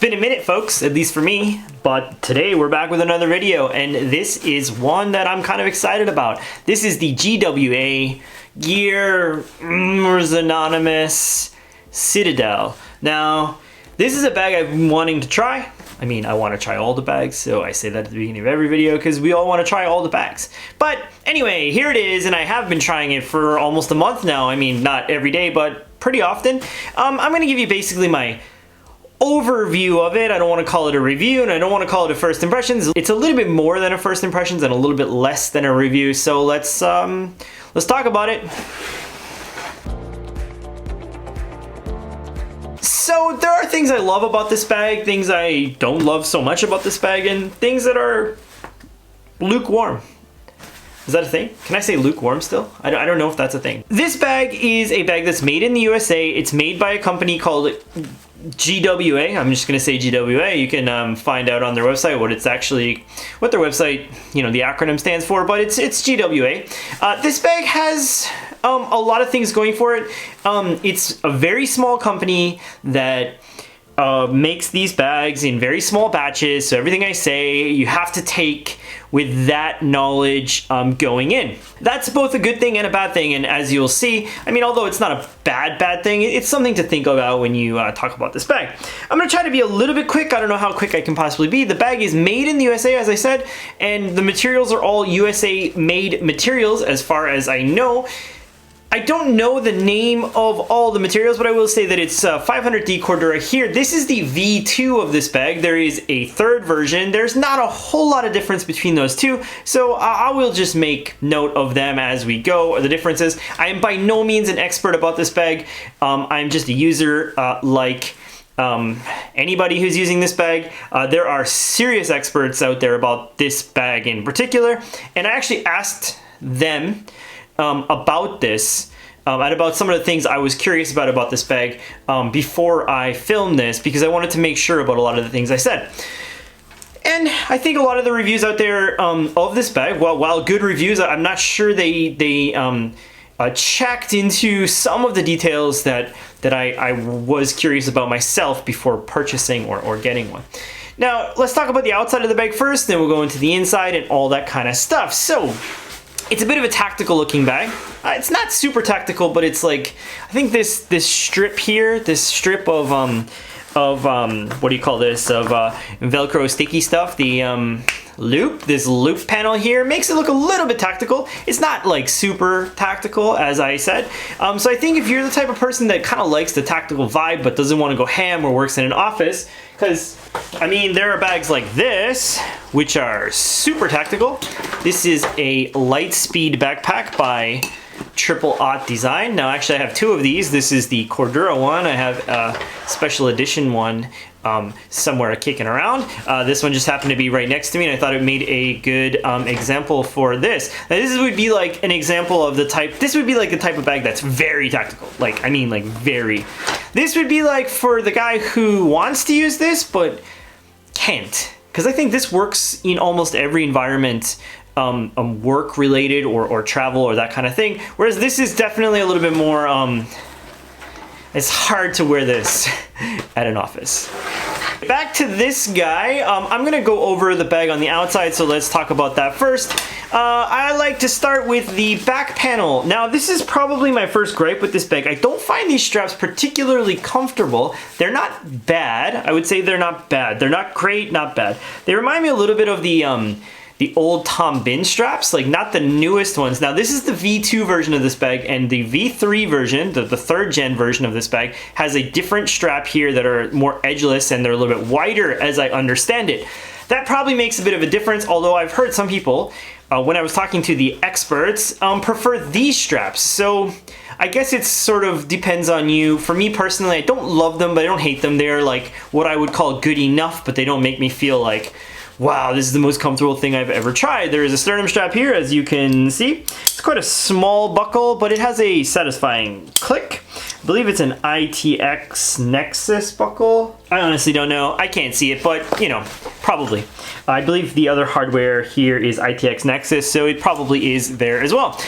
been a minute, folks, at least for me, but today we're back with another video, and this is one that I'm kind of excited about. This is the GWA Anonymous Citadel. Now, this is a bag I've been wanting to try. I mean, I want to try all the bags, so I say that at the beginning of every video because we all want to try all the bags. But anyway, here it is, and I have been trying it for almost a month now. I mean, not every day, but pretty often. I'm going to give you basically my overview of it. I don't want to call it a review, and I don't want to call it a first impressions. It's a little bit more than a first impressions and a little bit less than a review. So let's talk about it. So there are things I love about this bag, things I don't love so much about this bag, and things that are lukewarm. Is that a thing? Can I say lukewarm still? I don't know if that's a thing. This bag is a bag that's made in the USA. It's made by a company called GWA. I'm just gonna say GWA. You can find out on their website what their website, the acronym stands for, but it's GWA. This bag has a lot of things going for it. It's a very small company that makes these bags in very small batches, so everything I say you have to take with that knowledge going in. That's both a good thing and a bad thing, and as you'll see, I mean, although it's not a bad thing, it's something to think about when you talk about this bag. I'm gonna try to be a little bit quick. I don't know how quick I can possibly be. The bag is made in the USA, as I said, and the materials are all USA made materials as far as I know. I don't know the name of all the materials, but I will say that it's 500D Cordura here. This is the V2 of this bag. There is a third version. There's not a whole lot of difference between those two, so I will just make note of them as we go, the differences. I am by no means an expert about this bag. I'm just a user like anybody who's using this bag. There are serious experts out there about this bag in particular, and I actually asked them about this and about some of the things I was curious about this bag before I filmed this, because I wanted to make sure about a lot of the things I said. And I think a lot of the reviews out there of this bag, while good reviews, I'm not sure they checked into some of the details that I was curious about myself before purchasing or getting one. Now, let's talk about the outside of the bag first, then we'll go into the inside and all that kind of stuff. So, it's a bit of a tactical looking bag. It's not super tactical, but it's like, I think this strip here, this strip of what do you call this, of Velcro sticky stuff, the this loop panel here makes it look a little bit tactical. It's not like super tactical, as I said. So I think if you're the type of person that kind of likes the tactical vibe but doesn't want to go ham or works in an office, because I mean, there are bags like this which are super tactical. This is a Litespeed backpack by Aught Design. Now, actually, I have two of these. This is the Cordura one. I have a special edition one somewhere kicking around. This one just happened to be right next to me, and I thought it made a good example for this. Now, this would be like an example of the type. This would be like the type of bag that's very tactical. Like, I mean, like very. This would be like for the guy who wants to use this but can't, because I think this works in almost every environment. Work related or travel or that kind of thing, whereas this is definitely a little bit more it's hard to wear this at an office. Back to this guy, I'm gonna go over the bag on the outside, so let's talk about that first. I like to start with the back panel. Now, this is probably my first gripe with this bag. I don't find these straps particularly comfortable. They're not bad. I would say they're not bad. They're not great, not bad. They remind me a little bit of the old Tom Bin straps, like not the newest ones. Now, this is the V2 version of this bag, and the V3 version, the third gen version of this bag, has a different strap here that are more edgeless and they're a little bit wider, as I understand it. That probably makes a bit of a difference, although I've heard some people, when I was talking to the experts, prefer these straps. So I guess it sort of depends on you. For me personally, I don't love them, but I don't hate them. They're like what I would call good enough, but they don't make me feel like, wow, this is the most comfortable thing I've ever tried. There is a sternum strap here, as you can see. It's quite a small buckle, but it has a satisfying click. I believe it's an ITX Nexus buckle. I honestly don't know. I can't see it, but probably. I believe the other hardware here is ITX Nexus, so it probably is there as well.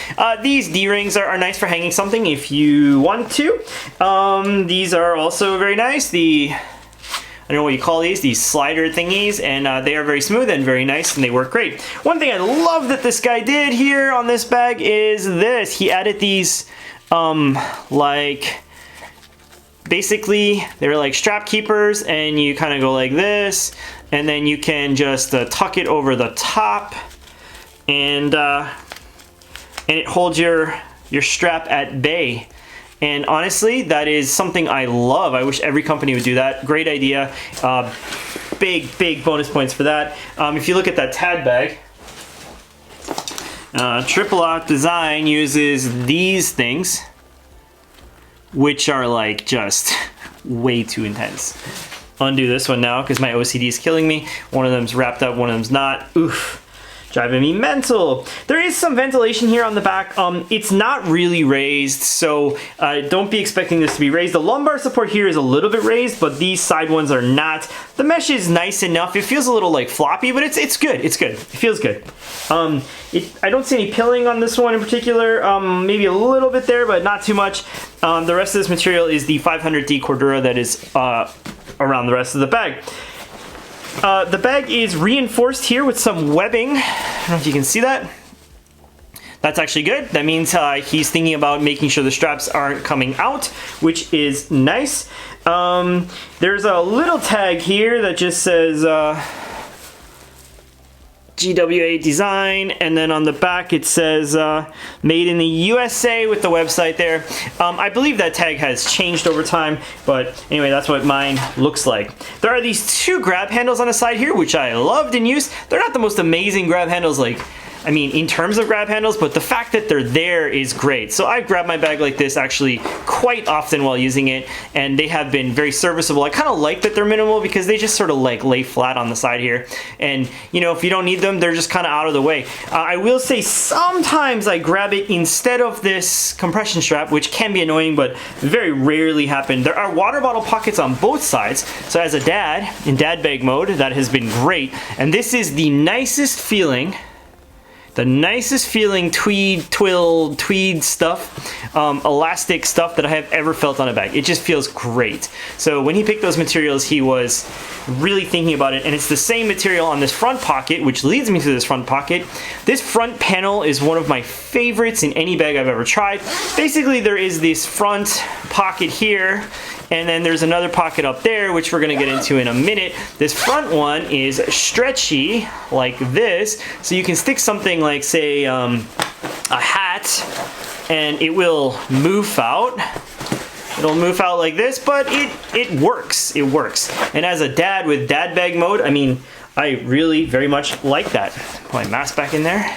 These D-rings are nice for hanging something if you want to. These are also very nice. The don't know what you call these slider thingies, and they are very smooth and very nice, and they work great. One thing I love that this guy did here on this bag is this. He added these, like, basically, they're like strap keepers, and you kind of go like this, and then you can just tuck it over the top, and it holds your strap at bay. And honestly, that is something I love. I wish every company would do that. Great idea. Big bonus points for that. If you look at that Tad bag, Triple Aught Design uses these things, which are like just way too intense. Undo this one now because my OCD is killing me. One of them's wrapped up, one of them's not. Oof. Driving me mental. There is some ventilation here on the back. It's not really raised, so don't be expecting this to be raised. The lumbar support here is a little bit raised, but these side ones are not. The mesh is nice enough. It feels a little like floppy, but it's good. It's good. It feels good. I don't see any pilling on this one in particular. Maybe a little bit there, but not too much. The rest of this material is the 500D Cordura that is around the rest of the bag. The bag is reinforced here with some webbing. I don't know if you can see that. That's actually good. That means he's thinking about making sure the straps aren't coming out, which is nice. There's a little tag here that just says GWA Design, and then on the back it says made in the USA with the website there. I believe that tag has changed over time, but anyway, that's what mine looks like. There are these two grab handles on the side here, which I loved and used. They're not the most amazing grab handles, like, I mean, in terms of grab handles, but the fact that they're there is great. So I've grabbed my bag like this actually quite often while using it, and they have been very serviceable. I kind of like that they're minimal because they just sort of like lay flat on the side here. And, you know, if you don't need them, they're just kind of out of the way. I will say sometimes I grab it instead of this compression strap, which can be annoying, but very rarely happen. There are water bottle pockets on both sides. So as a dad, in dad bag mode, that has been great. And this is the nicest feeling tweed stuff, elastic stuff that I have ever felt on a bag. It just feels great. So when he picked those materials, he was really thinking about it, and it's the same material on this front pocket, which leads me to this front pocket. This front panel is one of my favorites in any bag I've ever tried. Basically, there is this front pocket here, and then there's another pocket up there, which we're gonna get into in a minute. This front one is stretchy, like this, so you can stick something like, say, a hat, and it will move out. It'll move out like this, but it works. It works. And as a dad with dad bag mode, I mean, I really very much like that. Put my mask back in there.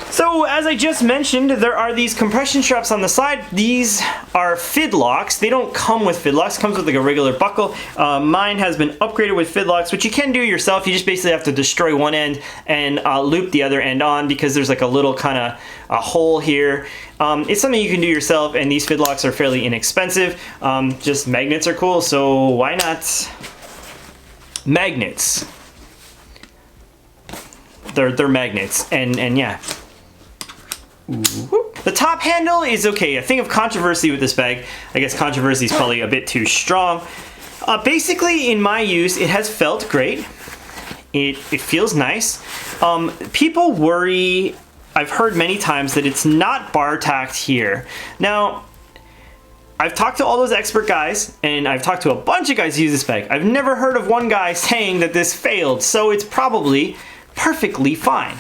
So as I just mentioned, there are these compression straps on the side. These are fid locks. They don't come with fid locks. It comes with like a regular buckle. Mine has been upgraded with fid locks, which you can do yourself. You just basically have to destroy one end and loop the other end on, because there's like a little kind of a hole here. It's something you can do yourself, and these fid locks are fairly inexpensive. Just magnets are cool, so why not magnets? They're magnets, and yeah. Ooh. The top handle is okay. A thing of controversy with this bag. I guess controversy is probably a bit too strong. Basically, in my use, it has felt great. It feels nice. People worry, I've heard many times, that it's not bar tacked here. Now, I've talked to all those expert guys, and I've talked to a bunch of guys who use this bag. I've never heard of one guy saying that this failed, so it's probably perfectly fine.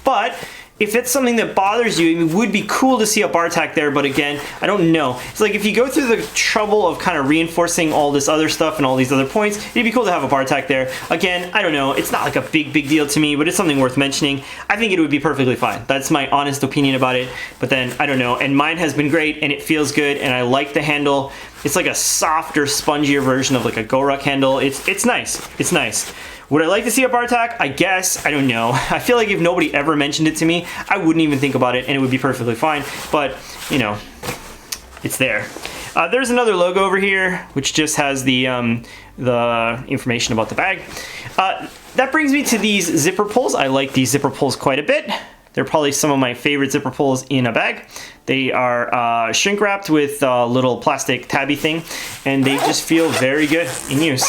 But if it's something that bothers you, it would be cool to see a bar tack there, but again, I don't know. It's like if you go through the trouble of kind of reinforcing all this other stuff and all these other points, it'd be cool to have a bar tack there. Again, I don't know. It's not like a big deal to me, but it's something worth mentioning. I think it would be perfectly fine. That's my honest opinion about it, but then I don't know. And mine has been great, and it feels good, and I like the handle. It's like a softer, spongier version of like a GORUCK handle. It's nice. It's nice. Would I like to see a bar tack? I guess. I don't know. I feel like if nobody ever mentioned it to me, I wouldn't even think about it, and it would be perfectly fine. But, you know, it's there. There's another logo over here, which just has the information about the bag. That brings me to these zipper pulls. I like these zipper pulls quite a bit. They're probably some of my favorite zipper pulls in a bag. They are shrink wrapped with a little plastic tabby thing, and they just feel very good in use.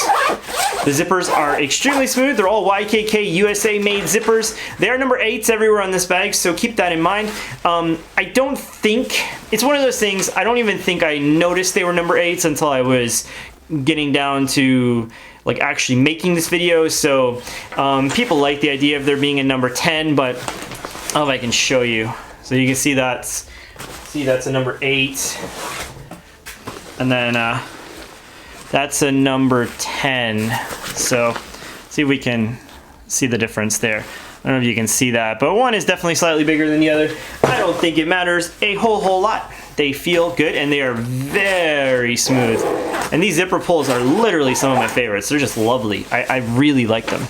The zippers are extremely smooth. They're all YKK USA made zippers. They are number 8s everywhere on this bag, so keep that in mind. I don't think, it's one of those things, I don't even think I noticed they were number 8s until I was getting down to like actually making this video. So people like the idea of there being a number 10, but if I can show you. So you can see that's a number 8. And then that's a number 10. So see if we can see the difference there. I don't know if you can see that, but one is definitely slightly bigger than the other. I don't think it matters a whole lot. They feel good and they are very smooth. And these zipper pulls are literally some of my favorites. They're just lovely. I really like them.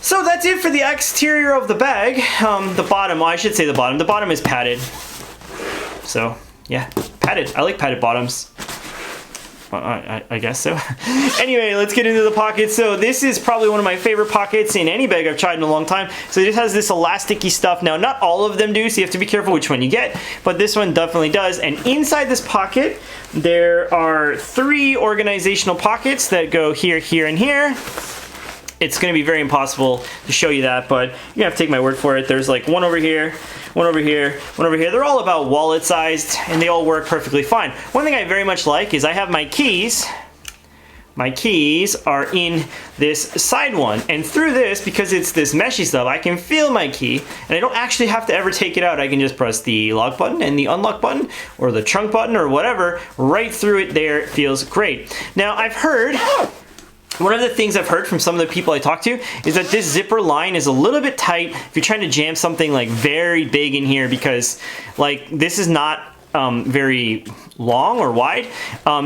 So that's it for the exterior of the bag. The bottom, well, I should say the bottom. The bottom is padded. So yeah, padded. I like padded bottoms. Well, I guess so. Anyway, let's get into the pockets. So this is probably one of my favorite pockets in any bag I've tried in a long time. So it has this elasticy stuff. Now, not all of them do, so you have to be careful which one you get, but this one definitely does. And inside this pocket, there are 3 organizational pockets that go here, here, and here. It's going to be very impossible to show you that, but you have to take my word for it. There's like one over here, one over here, one over here. They're all about wallet sized and they all work perfectly fine. One thing I very much like is I have my keys. My keys are in this side one, and through this, because it's this meshy stuff, I can feel my key and I don't actually have to ever take it out. I can just press the lock button and the unlock button or the trunk button or whatever right through it there. It feels great. Now I've heard, one of the things I've heard from some of the people I talk to is that this zipper line is a little bit tight if you're trying to jam something like very big in here, because like this is not very long or wide.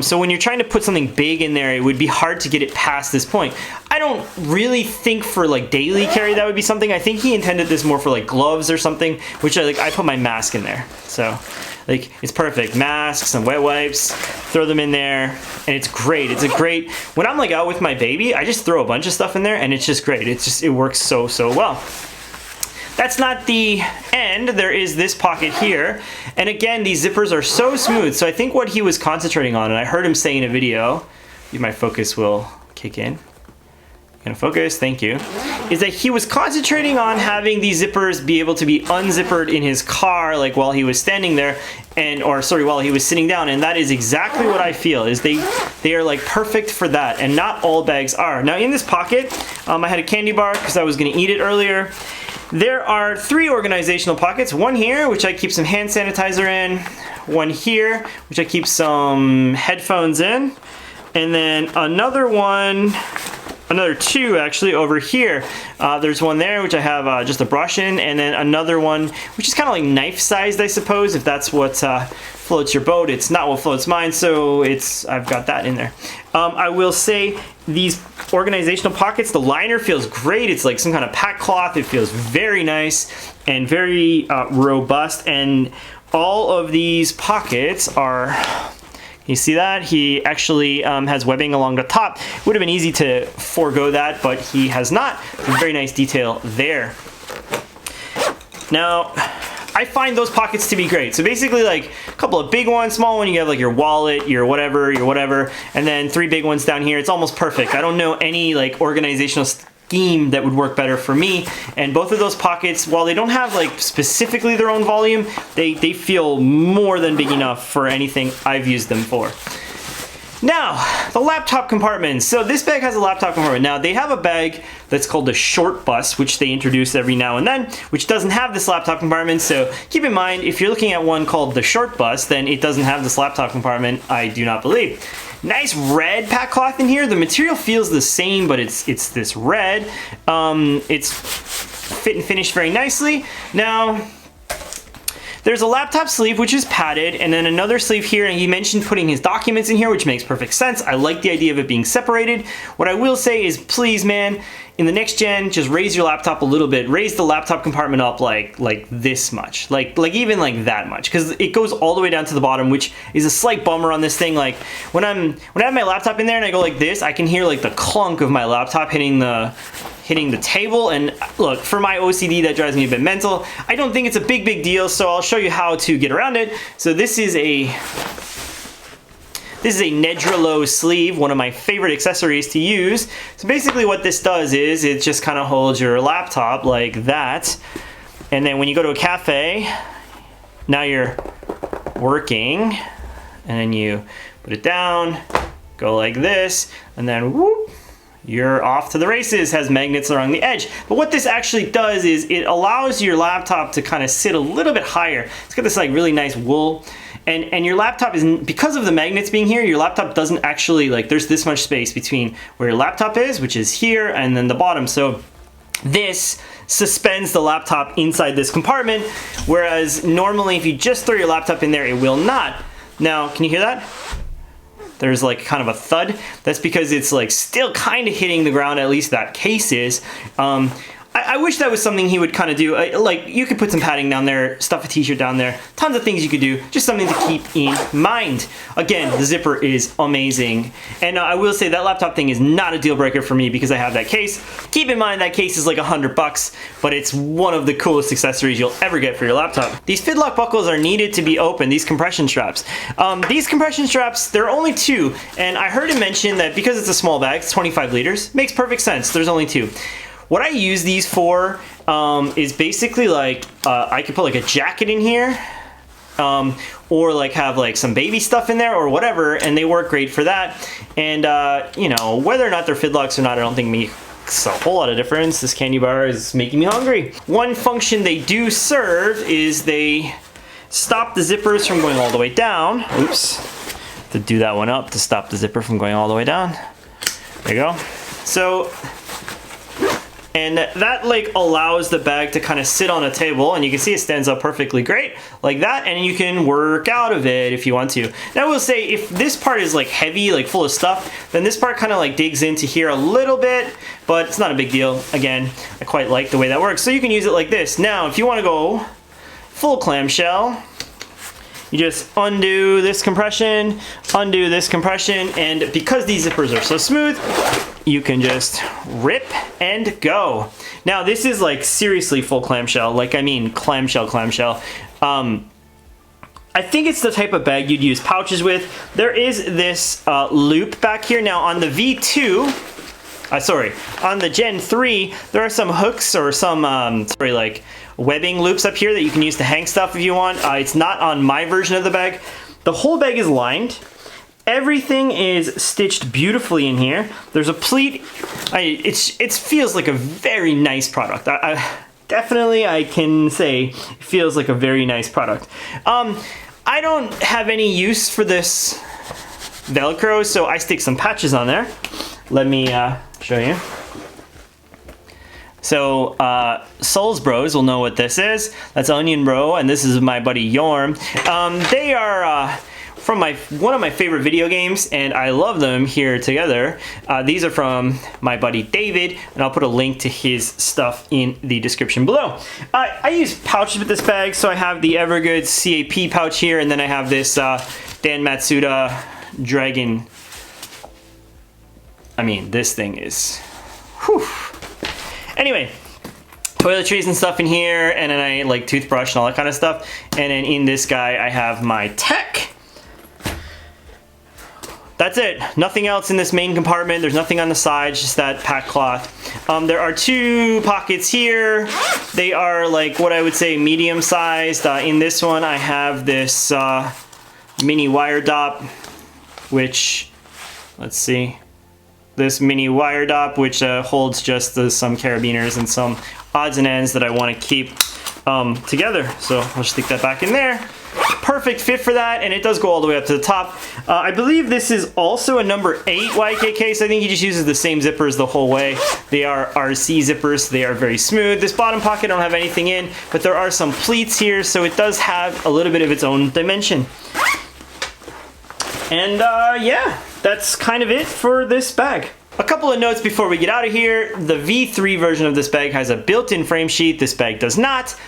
So when you're trying to put something big in there, it would be hard to get it past this point. I don't really think for like daily carry that would be something. I think he intended this more for like gloves or something, which I put my mask in there. So like it's perfect. Masks and wet wipes, throw them in there, and it's great. It's a great, when I'm like out with my baby, I just throw a bunch of stuff in there and it's just great. It works so well. That's not the end. There is this pocket here. And again, these zippers are so smooth. So I think what he was concentrating on, and I heard him say in a video, my focus will kick in. Gonna focus, thank you. Is that he was concentrating on having these zippers be able to be unzippered in his car, like while he was standing there, while he was sitting down. And that is exactly what I feel, is they are like perfect for that. And not all bags are. Now in this pocket, I had a candy bar because I was gonna eat it earlier. There are 3 organizational pockets. One here, which I keep some hand sanitizer in. One here, which I keep some headphones in. And then another 2 actually over here. There's one there, which I have just a brush in. And then another one, which is kind of like knife sized, I suppose, if that's what floats your boat. It's not what floats mine, so I've got that in there. I will say these organizational pockets, the liner feels great. It's like some kind of pack cloth. It feels very nice and very robust. And all of these pockets are, you see that? He actually has webbing along the top. Would have been easy to forego that, but he has not. Very nice detail there. Now, I find those pockets to be great. So basically like a couple of big ones, small one, you have like your wallet, your whatever, and then 3 big ones down here. It's almost perfect. I don't know any like organizational scheme that would work better for me. And both of those pockets, while they don't have like specifically their own volume, they feel more than big enough for anything I've used them for. Now, the laptop compartment. So this bag has a laptop compartment. Now, they have a bag that's called the short bus, which they introduce every now and then, which doesn't have this laptop compartment. So keep in mind, if you're looking at one called the short bus, then it doesn't have this laptop compartment, I do not believe. Nice red pack cloth in here. The material feels the same, but it's this red. It's fit and finished very nicely. Now, there's a laptop sleeve, which is padded, and then another sleeve here, and he mentioned putting his documents in here, which makes perfect sense. I like the idea of it being separated. What I will say is, please, man, in the next gen, just raise your laptop a little bit. Raise the laptop compartment up like this much, like even like that much, because it goes all the way down to the bottom, which is a slight bummer on this thing. Like when I have my laptop in there and I go like this, I can hear like the clunk of my laptop hitting the hitting the table. And look, for my OCD, that drives me a bit mental. I don't think it's a big deal, so I'll show you how to get around it. So this is a Nedrelow sleeve, one of my favorite accessories to use. So basically what this does is it just kind of holds your laptop like that. And then when you go to a cafe, now you're working, and then you put it down, go like this, and then whoop, you're off to the races. Has magnets along the edge. But what this actually does is it allows your laptop to kind of sit a little bit higher. It's got this like really nice wool. And your laptop is, because of the magnets being here, your laptop doesn't actually, like, there's this much space between where your laptop is, which is here, and then the bottom. So this suspends the laptop inside this compartment, whereas normally if you just throw your laptop in there, it will not. Now, can you hear that? There's like kind of a thud. That's because it's like still kind of hitting the ground, at least that case is. I wish that was something he would kind of do. Like, you could put some padding down there, stuff a t-shirt down there, tons of things you could do, just something to keep in mind. Again, the zipper is amazing. And I will say that laptop thing is not a deal breaker for me because I have that case. Keep in mind that case is like $100, but it's one of the coolest accessories you'll ever get for your laptop. These fidlock buckles are needed to be open, these compression straps. These compression straps, there are only 2, and I heard him mention that because it's a small bag, it's 25 liters, makes perfect sense, there's only 2. What I use these for is basically like, I could put like a jacket in here, or like have like some baby stuff in there or whatever, and they work great for that. And you know, whether or not they're fidlocks or not, I don't think makes a whole lot of difference. This candy bar is making me hungry. One function they do serve is they stop the zippers from going all the way down. Oops, to do that one up to stop the zipper from going all the way down. There you go. So, and that like allows the bag to kind of sit on a table, and you can see it stands up perfectly great like that, and you can work out of it if you want to. Now I will say, if this part is like heavy, like full of stuff, then this part kind of like digs into here a little bit, but it's not a big deal. Again, I quite like the way that works. So you can use it like this. Now if you want to go full clamshell, you just undo this compression, and because these zippers are so smooth, you can just rip and go. Now this is like seriously full clamshell, like I mean clamshell. I think it's the type of bag you'd use pouches with. There is this loop back here. Now on the V2, sorry, on the Gen 3, there are some hooks or some, like webbing loops up here that you can use to hang stuff if you want. It's not on my version of the bag. The whole bag is lined. Everything is stitched beautifully in here. There's a pleat. It feels like a very nice product. Definitely, I can say it feels like a very nice product. I don't have any use for this Velcro, so I stick some patches on there. Let me show you. So, Souls Bros will know what this is. That's Onion Bro, and this is my buddy Yorm. They are from one of my favorite video games, and I love them here together. These are from my buddy David, and I'll put a link to his stuff in the description below. I use pouches with this bag, so I have the Evergoods CAP pouch here, and then I have this Dan Matsuda Dragon. I mean, this thing is, whew. Anyway, toiletries and stuff in here, and then I like toothbrush and all that kind of stuff. And then in this guy, I have my tech. That's it. Nothing else in this main compartment. There's nothing on the sides, just that pack cloth. There are 2 pockets here. They are like what I would say medium sized. In this one, I have this mini Wiredopp, which, let's see. This mini Wiredopp, which holds just some carabiners and some odds and ends that I want to keep together. So I'll just stick that back in there. Perfect fit for that, and it does go all the way up to the top. I believe this is also a number 8 YK case. I think he just uses the same zippers the whole way. They are RC zippers. They are very smooth. This bottom pocket I don't have anything in, but there are some pleats here, so it does have a little bit of its own dimension. And yeah, that's kind of it for this bag. A couple of notes before we get out of here. The V3 version of this bag has a built-in frame sheet. This bag does not.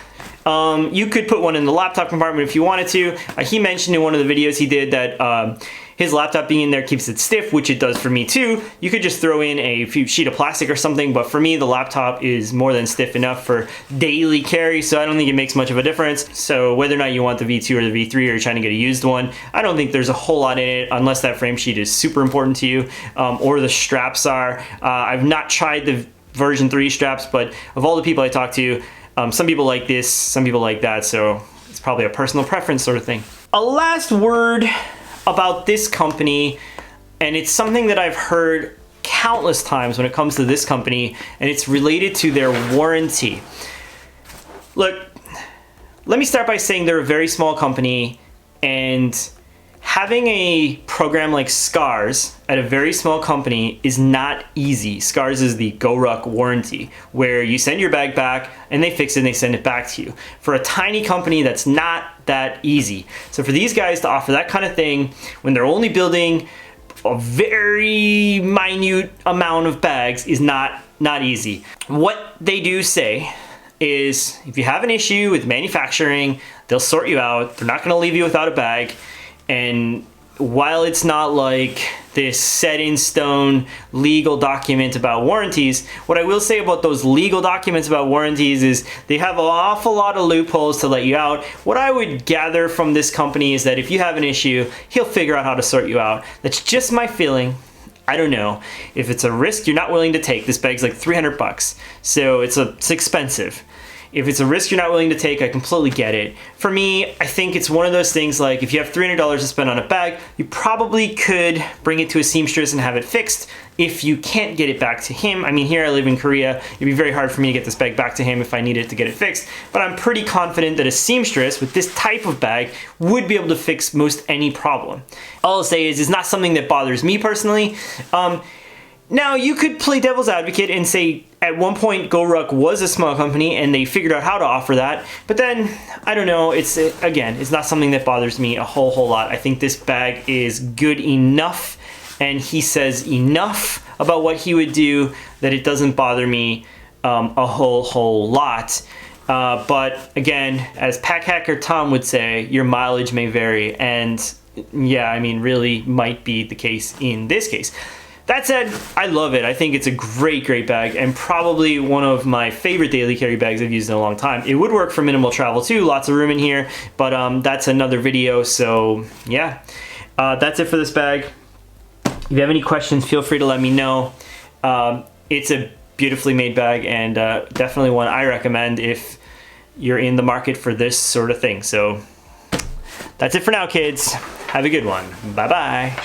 You could put one in the laptop compartment if you wanted to. He mentioned in one of the videos he did that his laptop being in there keeps it stiff, which it does for me too. You could just throw in a few sheet of plastic or something, but for me, the laptop is more than stiff enough for daily carry, so I don't think it makes much of a difference. So whether or not you want the V2 or the V3 or you're trying to get a used one, I don't think there's a whole lot in it unless that frame sheet is super important to you, or the straps are. I've not tried the version 3 straps, but of all the people I talk to, some people like this, some people like that, so it's probably a personal preference sort of thing. A last word about this company, and it's something that I've heard countless times when it comes to this company, and it's related to their warranty. Look, let me start by saying they're a very small company, and having a program like SCARS at a very small company is not easy. SCARS is the GORUCK warranty, where you send your bag back and they fix it and they send it back to you. For a tiny company, that's not that easy. So for these guys to offer that kind of thing when they're only building a very minute amount of bags is not easy. What they do say is if you have an issue with manufacturing, they'll sort you out. They're not going to leave you without a bag. And while it's not like this set in stone legal document about warranties, what I will say about those legal documents about warranties is they have an awful lot of loopholes to let you out. What I would gather from this company is that if you have an issue, he'll figure out how to sort you out. That's just my feeling. I don't know. If it's a risk you're not willing to take, this bag's like 300 bucks, so it's expensive. If it's a risk you're not willing to take, I completely get it. For me, I think it's one of those things like if you have $300 to spend on a bag, you probably could bring it to a seamstress and have it fixed if you can't get it back to him. I mean, here I live in Korea. It'd be very hard for me to get this bag back to him if I needed to get it fixed, but I'm pretty confident that a seamstress with this type of bag would be able to fix most any problem. All I'll say is it's not something that bothers me personally. Now, you could play devil's advocate and say at one point GORUCK was a small company and they figured out how to offer that, but then, I don't know, again, it's not something that bothers me a whole lot. I think this bag is good enough and he says enough about what he would do that it doesn't bother me a whole lot. But again, as Pack Hacker Tom would say, your mileage may vary, and yeah, I mean, really might be the case in this case. That said, I love it. I think it's a great bag and probably one of my favorite daily carry bags I've used in a long time. It would work for minimal travel too, lots of room in here, but that's another video, so yeah. That's it for this bag. If you have any questions, feel free to let me know. It's a beautifully made bag and definitely one I recommend if you're in the market for this sort of thing. So that's it for now, kids. Have a good one. Bye-bye.